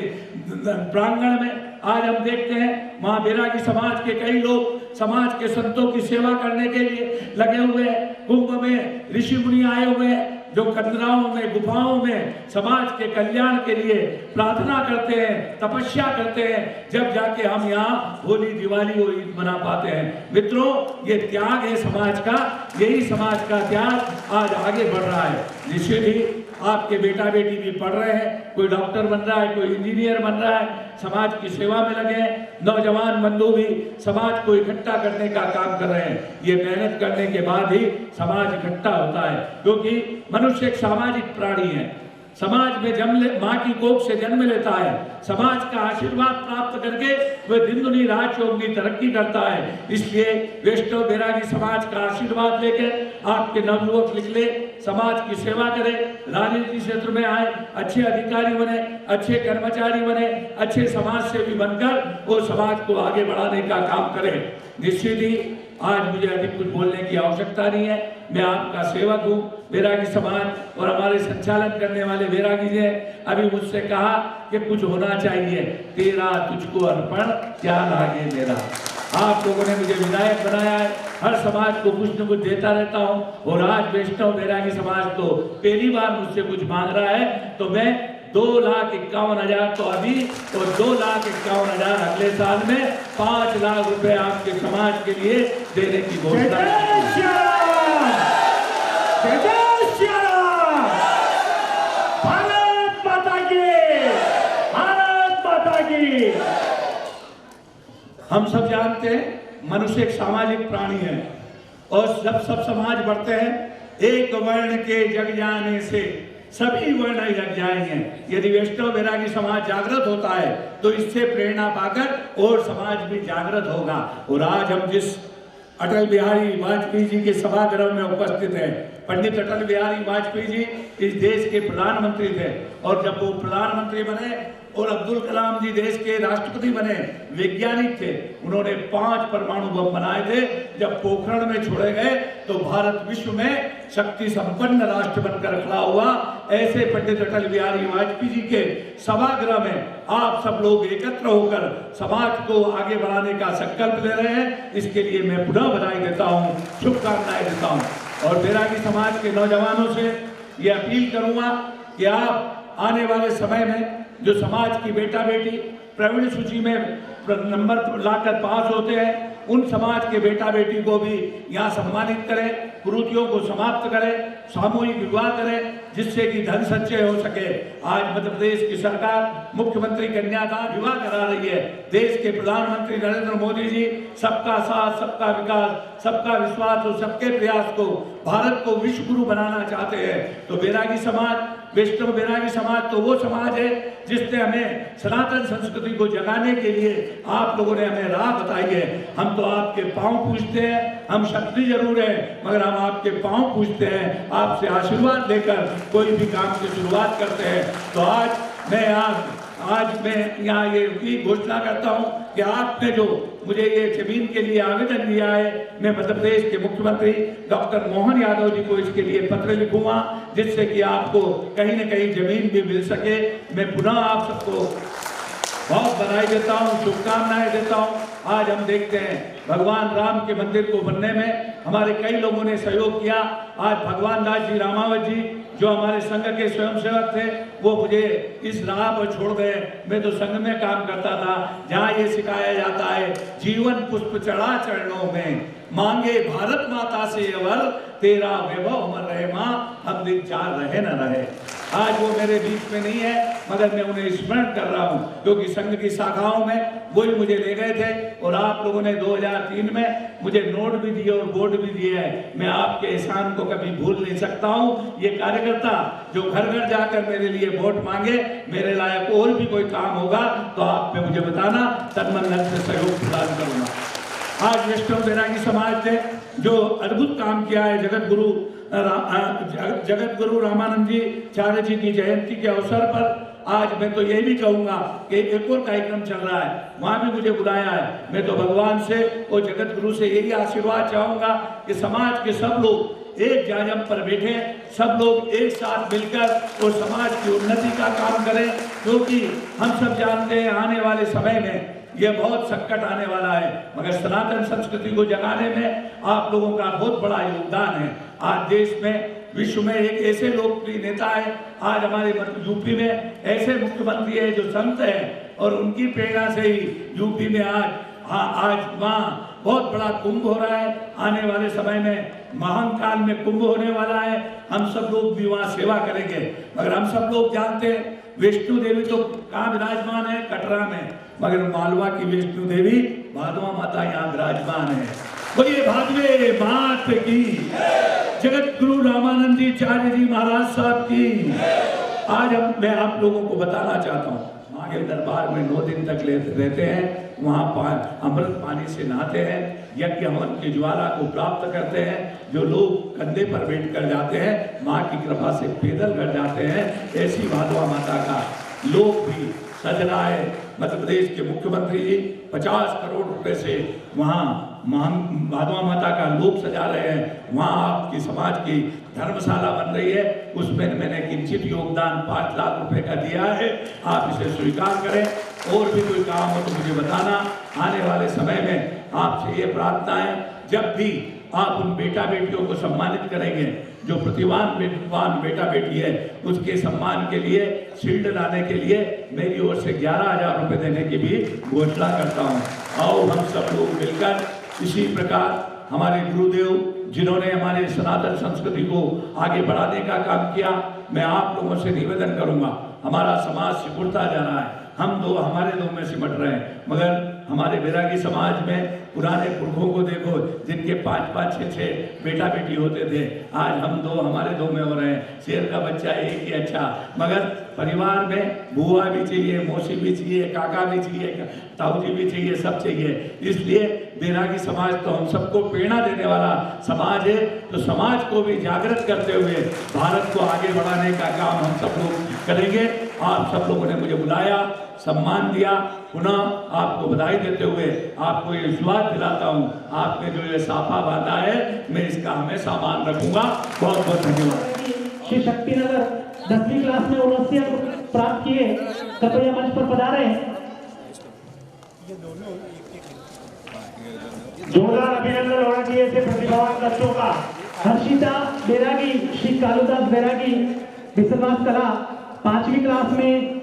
प्रांगण में आज हम देखते हैं वहाँ बैरागी समाज के कई लोग समाज के संतों की सेवा करने के लिए लगे हुए हैं। कुंभ में ऋषि मुनि आए हुए हैं, जो कंदराओं में, गुफाओं में समाज के कल्याण के लिए प्रार्थना करते हैं, तपस्या करते हैं, जब जाके हम यहाँ होली, दिवाली और ईद मना पाते हैं। मित्रों, ये त्याग है समाज का, यही समाज का त्याग आज आगे बढ़ रहा है। निश्चित ही आपके बेटा बेटी भी पढ़ रहे हैं, कोई डॉक्टर बन रहा है, कोई इंजीनियर बन रहा है, समाज की सेवा में लगे हैं। नौजवान बंधु भी समाज को इकट्ठा करने का काम कर रहे हैं। ये मेहनत करने के बाद ही समाज इकट्ठा होता है, क्योंकि मनुष्य एक सामाजिक प्राणी है। समाज में माँ की कोख से जन्म लेता है, समाज का आशीर्वाद प्राप्त करके वह दिन दुनी रात चौगुनी तरक्की करता है। इसलिए वैष्णव बैरागी समाज का आशीर्वाद लेकर आपके नवयुवक निकले, समाज की सेवा करें, राजनीति क्षेत्र में आए, अच्छे अधिकारी बने, अच्छे कर्मचारी बने, अच्छे समाज सेवी बनकर वो समाज को आगे बढ़ाने का काम करें। निश्चित ही आज मुझे अधिक कुछ बोलने की आवश्यकता नहीं है। मैं आपका सेवक हूँ। बैरागी समाज और हमारे संचालन करने वाले बैरागी जी ने अभी मुझसे कहा कि कुछ होना चाहिए, तेरा तुझको अर्पण क्या लागे मेरा। आप लोगों ने मुझे विधायक बनाया है, हर समाज को कुछ न कुछ देता रहता हूँ, और आज वैष्णव बैरागी समाज तो पहली बार मुझसे कुछ मांग रहा है, तो मैं 2,51,000 तो अभी और 2,51,000 अगले साल में 5 लाख रुपए आपके समाज के लिए देने की घोषणा। भारत माता की, भारत माता की। हम सब जानते हैं मनुष्य एक सामाजिक प्राणी है, और सब समाज बढ़ते हैं। एक वर्ण के जग जाने से सभी वर्ण जग जाएंगे। यदि वैष्णव बैरागी समाज जागृत होता है तो इससे प्रेरणा पाकर और समाज भी जागृत होगा। और आज हम जिस अटल बिहारी वाजपेयी जी के सभागृह में उपस्थित हैं, पंडित अटल बिहारी वाजपेयी जी इस देश के प्रधानमंत्री थे, और जब वो प्रधानमंत्री बने और अब्दुल कलाम जी देश के राष्ट्रपति बने, वैज्ञानिक थे, उन्होंने 5 परमाणु बम बनाए थे। जब पोखरण में छोड़े गए तो भारत विश्व में शक्ति संपन्न राष्ट्र बनकर खड़ा हुआ। ऐसे पंडित अटल बिहारी वाजपेयी जी के सभागृह में आप सब लोग एकत्र होकर समाज को आगे बढ़ाने का संकल्प ले रहे हैं। इसके लिए मैं पुनः बधाई देता हूँ, शुभकामनाएं देता हूँ, और बैरागी समाज के नौजवानों से ये अपील करूंगा कि आप आने वाले समय में जो समाज की बेटा बेटी प्रवीण सूची में नंबर लाकर पास होते हैं, उन समाज के बेटा बेटी को भी यहाँ सम्मानित करें, कुरीतियों को समाप्त करें, सामूहिक विवाह करें, जिससे कि धन संचय हो सके। आज मध्य प्रदेश की सरकार मुख्यमंत्री कन्यादान विवाह करा रही है। देश के प्रधानमंत्री नरेंद्र मोदी जी सबका साथ, सबका विकास, सबका विश्वास और सबके प्रयास को भारत को विश्व गुरु बनाना चाहते हैं। तो बैरागी समाज, वैष्णव बैरागी समाज तो वो समाज है जिसने हमें सनातन संस्कृति को जगाने के लिए आप लोगों ने हमें राह बताई है। हम तो आपके पांव पूजते हैं, हम क्षत्रिय जरूर हैं, मगर हम आपके पांव पूजते हैं, आपसे आशीर्वाद लेकर कोई भी काम की शुरुआत करते हैं। तो आज मैं यहाँ ये घोषणा करता हूँ कि आपने जो मुझे ये जमीन के लिए आवेदन दिया है, मैं मध्य प्रदेश के मुख्यमंत्री डॉक्टर मोहन यादव जी को इसके लिए पत्र लिखूंगा, जिससे कि आपको कहीं न कहीं जमीन भी मिल सके। मैं पुनः आप सबको बहुत बधाई देता हूँ, शुभकामनाएं देता हूँ। आज हम देखते हैं भगवान राम के मंदिर को बनने में हमारे कई लोगों ने सहयोग किया। आज भगवान दास जी रामावत जी जो हमारे संघ के स्वयंसेवक थे, वो मुझे इस राह पर छोड़ गए। मैं तो संघ में काम करता था, जहाँ ये सिखाया जाता है, जीवन पुष्प चढ़ा चरणों में, मांगे भारत माता से अवर, तेरा वैभव अमर रहे माँ, हम दिन चार रहे न रहे। आज वो मेरे बीच में नहीं है, मगर मैं उन्हें स्मरण कर रहा हूँ, क्योंकि संघ की शाखाओं में वही मुझे ले गए थे। और आप लोगों ने 2003 में मुझे नोट भी दिए और बोर्ड भी दिए है। मैं आपके एहसान को कभी भूल नहीं सकता हूँ। ये कार्यकर्ता जो घर घर जाकर मेरे लिए वोट मांगे, मेरे लायक और भी कोई काम होगा तो आप मुझे बताना, तन मन धन से सहयोग प्रदान करूँगा। आज वैष्णव बैरागी समाज ने जो अद्भुत काम किया है, जगत गुरु रामानंद जी चार्य जी की जयंती के अवसर पर, आज मैं तो ये भी कहूंगा कि एक और कार्यक्रम चल रहा है, वहां भी मुझे बुलाया है। मैं तो भगवान से और जगत गुरु से यही आशीर्वाद चाहूंगा कि समाज के सब लोग एक जाजम पर बैठे, सब लोग एक साथ मिलकर और समाज की उन्नति का काम करें, क्योंकि हम सब जानते हैं आने वाले समय में यह बहुत संकट आने वाला है, मगर सनातन संस्कृति को जगाने में आप लोगों का बहुत बड़ा योगदान है। आज देश में विश्व में एक ऐसे लोकप्रिय नेता है। आज हमारे यूपी में ऐसे मुख्यमंत्री है जो संत है और उनकी प्रेरणा से ही यूपी में आज वहाँ बहुत बड़ा कुंभ हो रहा है। आने वाले समय में महान काल में कुंभ होने वाला है। हम सब लोग भी वहाँ सेवा करेंगे। मगर हम सब लोग जानते हैं वैष्णो देवी तो कहाँ विराजमान है? कटरा में। मगर मालवा की वैष्णो देवी भादवा माता यहाँ विराजमान है। बोलिए भादवे मात की, जगत गुरु रामानंद जी आचार्य जी महाराज साहब की। आज मैं आप लोगों को बताना चाहता हूँ, माँ के दरबार में 9 दिन तक रहते हैं। वहाँ अमृत पानी से नहाते हैं, यज्ञ हवन की ज्वाला को प्राप्त करते हैं। जो लोग कंधे पर बैठ कर जाते हैं, माँ की कृपा से पैदल कर जाते हैं। ऐसी भादवा माता का लोग भी सज रहा है। मध्य प्रदेश के मुख्यमंत्री जी 50 करोड़ रुपए से वहाँ भादवा माता का लोक सजा रहे हैं। वहाँ आपकी समाज की धर्मशाला बन रही है, उसमें मैंने किंचित योगदान 5 लाख रुपए का दिया है। आप इसे स्वीकार करें। और भी कोई काम हो तो मुझे बताना। आने वाले समय में आपसे ये प्रार्थना है, जब भी आप उन बेटा बेटियों को सम्मानित करेंगे, जो प्रतिभावान बेटा बेटी है, उसके सम्मान के लिए शील्ड लाने के लिए मेरी ओर से 11,000 रुपए देने की भी घोषणा करता हूँ। आओ हम सब लोग मिलकर इसी प्रकार हमारे गुरुदेव जिन्होंने हमारे सनातन संस्कृति को आगे बढ़ाने का काम किया, मैं आप लोगों से निवेदन करूंगा। हमारा समाज सिकुड़ता जा रहा है, हम दो हमारे दो में सिमट रहे हैं। मगर हमारे बैरागी समाज में पुराने पुरखों को देखो, जिनके 5-5, 6-6 बेटा बेटी होते थे, आज हम दो हमारे दो में हो रहे हैं। शेर का बच्चा एक ही अच्छा। मगर परिवार में बुआ भी चाहिए, मौसी भी चाहिए, काका भी चाहिए, ताऊ जी भी चाहिए, सब चाहिए। इसलिए बैरागी समाज तो हम सबको प्रेरणा देने वाला समाज है। तो समाज को भी जागृत करते हुए भारत को आगे बढ़ाने का काम हम सब लोग करेंगे। आप सब लोगों ने मुझे बुलाया, सम्मान दिया, पुनः आपको बधाई देते हुए आपको ये विश्वास दिलाता हूँ, आपने जो ये साफा बांधा है, मैं इसका हमेशा मान रखूंगा। बहुत बहुत धन्यवाद। श्री शक्तिनगर 10वीं क्लास में 79 अंक प्राप्त किए, कृपया मंच पर पधारे। जोरदार अभिनंदन होना चाहिए ऐसे प्रतिभावान बच्चों का। हर्षिता बैरागी, श्री कालूदास बैरागी, विश्वास कला 5वीं क्लास में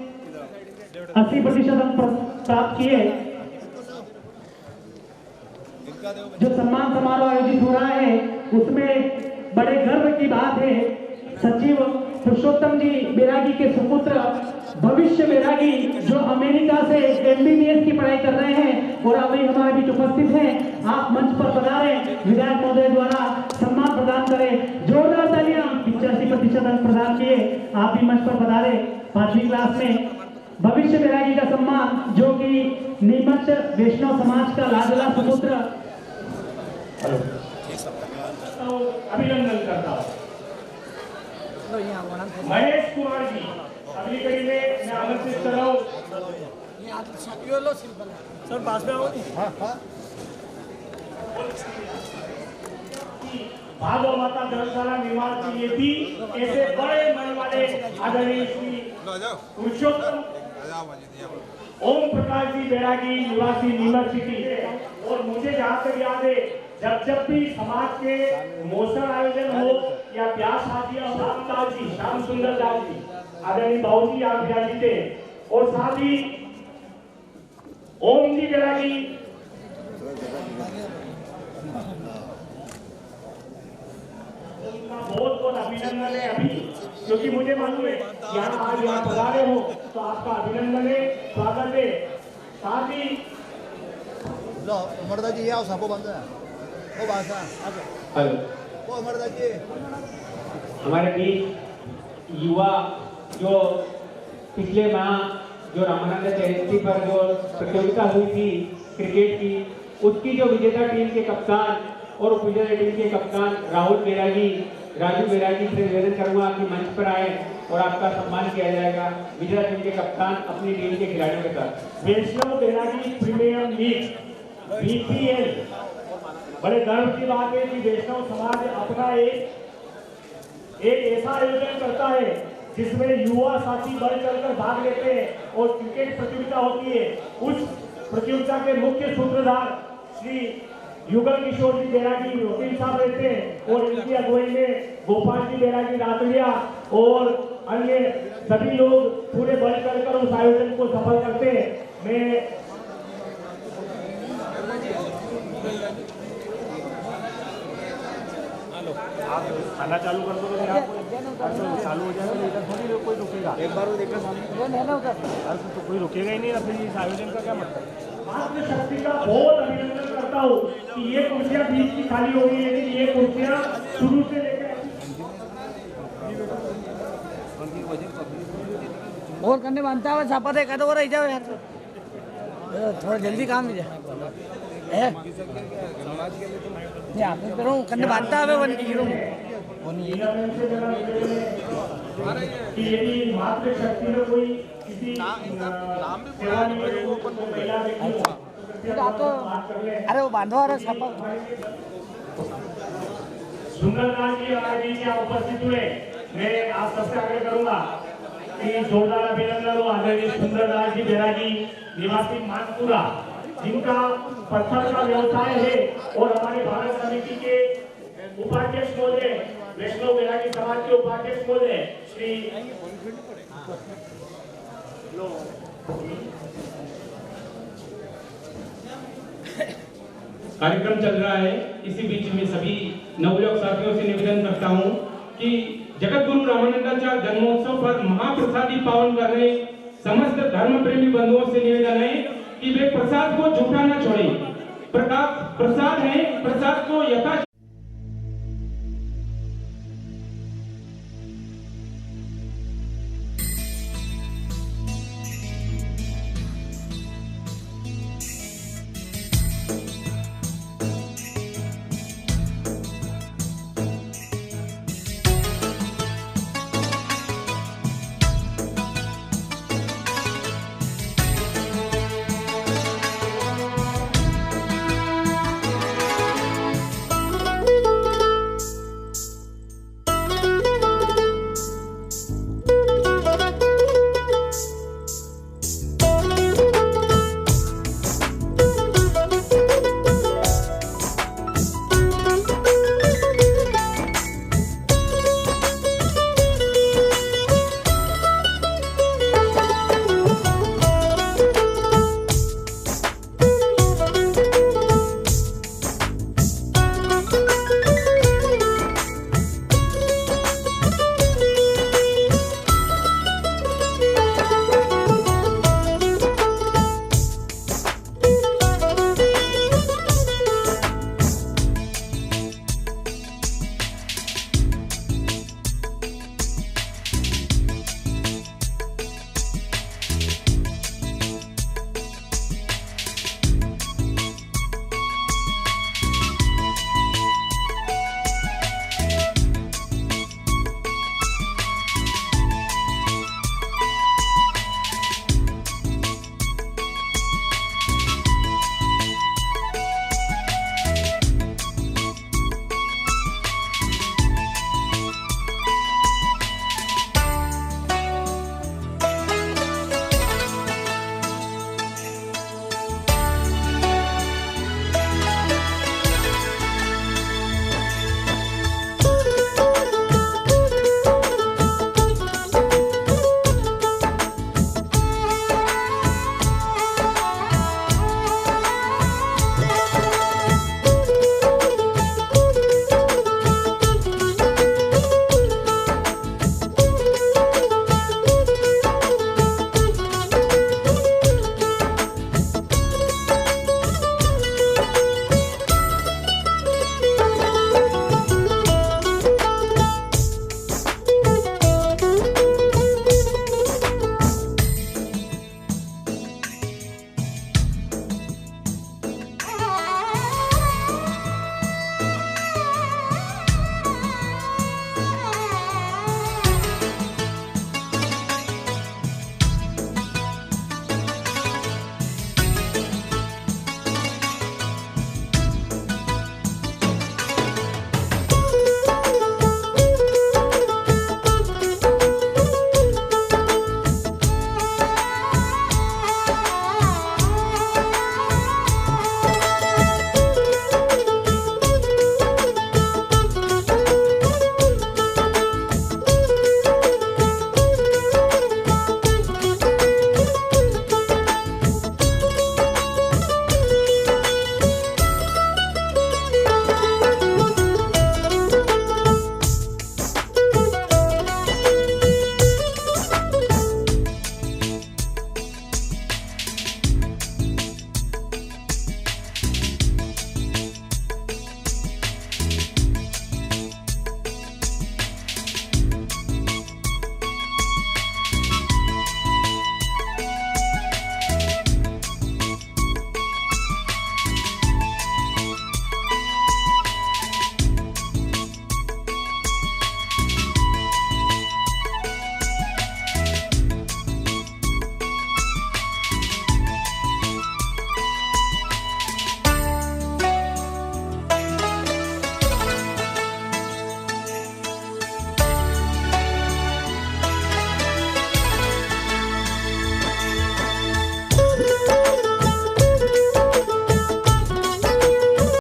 80% अंक प्राप्त किए। जो सम्मान समारोह आयोजित हो रहा है, उसमें बड़े गर्व की बात है, सचिव पुरुषोत्तम जी बैरागी के सुपुत्र भविष्य बैरागी, जो अमेरिका से MBBS की पढ़ाई कर रहे हैं और अभी हमारे बीच उपस्थित हैं। आप मंच पर पधारे, विधायक महोदय द्वारा सम्मान प्रदान करें। जोरदार तालियां। 85% अंक प्रदान किए, आप भी मंच पर पधारे। 5वीं क्लास में भविष्य बैरागी का सम्मान, जो कि नीमच वैष्णव समाज का लाडला सुपुत्र। अभिनंदन करता हूँ महेश कुमार जी। अगली कड़ी में मैं आमंत्रित कर रहा हूँ सर, पास में आओ। भादवा माता धर्मशाला निर्माण के लिए भी ऐसे बड़े मन वाले आदरणीय श्री पुरुषोत्तम ओम प्रकाश जी बैरागी, निवासी नीमच सिटी। और मुझे जहाँ तक याद है, जब भी समाज के मोशन आयोजन हो या ब्याह शादियां हो, श्याम सुंदर दास जी आदरणीय बाबू जी आप विराजित थे। और साथ ही ओम जी बैरागी, बहुत बहुत अभिनंदन है अभी, क्योंकि मुझे मालूम है यहाँ आज यहाँ पधारे हो, तो आपका अभिनंदन है, स्वागत है। साथ ही मर्दा जी आओ, सापो बंद है वो बासा। हेलो, वो मर्दा जी हमारे बीच युवा जो पिछले माह जो रामानंद जयंती पर जो प्रतियोगिता हुई थी क्रिकेट की, उसकी जो विजेता टीम के कप्तान और उपविजेता टीम के कप्तान राहुल बैरागी, राजू बैरागी से निवेदन करूंगा कि मंच पर आए और आपका सम्मान किया जाएगा। विजेता टीम के कप्तान अपनी टीम के खिलाड़ियों के साथ। वैष्णव बैरागी प्रीमियर लीग BPL, बड़े गर्व की बात है कि वैष्णव समाज अपना एक ऐसा आयोजन करता है जिसमें युवा साथी बढ़ चढ़कर भाग लेते हैं और क्रिकेट प्रतियोगिता होती है। उस प्रतियोगिता के मुख्य सूत्रधार श्री युगल किशोर जी बैरागी वकील साहब रहते हैं और इनकी अगुवाई में गोपाल जी बैरागी रातड़िया और अन्य सभी लोग पूरे बढ़ कर उस आयोजन को सफल करते हैं। मैं खाना चालू कर दो तो चालू हो जाएगा, तो इधर थोड़ी कोई रुकेगा। एक बार वो देखकर सामने तो कोई रुकेगा ही नहीं ना, फिर इस आयोजन का क्या मतलब। मातृशक्ति का बहुत अभिनंदन करता हूँ कि ये कुर्सियाँ बीच की खाली हो गई, लेकिन ये कुर्सियाँ शुरू से लेकर और करने बनता है छापा दे कहते हो रही जाओ यार, थोड़ा जल्दी काम हो जाए करने बनता है वन की कि यदि मातृशक्ति में कोई किसी अरे वो बांधो आ रहा छापा। सुंदरलाल जी हमारे बीच यहाँ उपस्थित हुए, मैं आप सबसे आग्रह करूंगा कि जोरदार अभिनंदन हो आदरणीय सुंदरलाल जी बैरागी निवासी मानपुरा, जिनका पत्थर का व्यवसाय है और हमारे भारत समिति के उपाध्यक्ष महोदय वैष्णव बैरागी समाज के उपाध्यक्ष महोदय श्री कार्यक्रम चल रहा है। इसी बीच में सभी नवयुवक साथियों से निवेदन करता हूं कि जगत गुरु रामानंदाचार्य जन्मोत्सव पर महाप्रसादी पावन कर रहे समस्त धर्म प्रेमी बंधुओं से निवेदन है कि वे प्रसाद को झूठा न छोड़ें। प्रसाद है, प्रसाद को यथा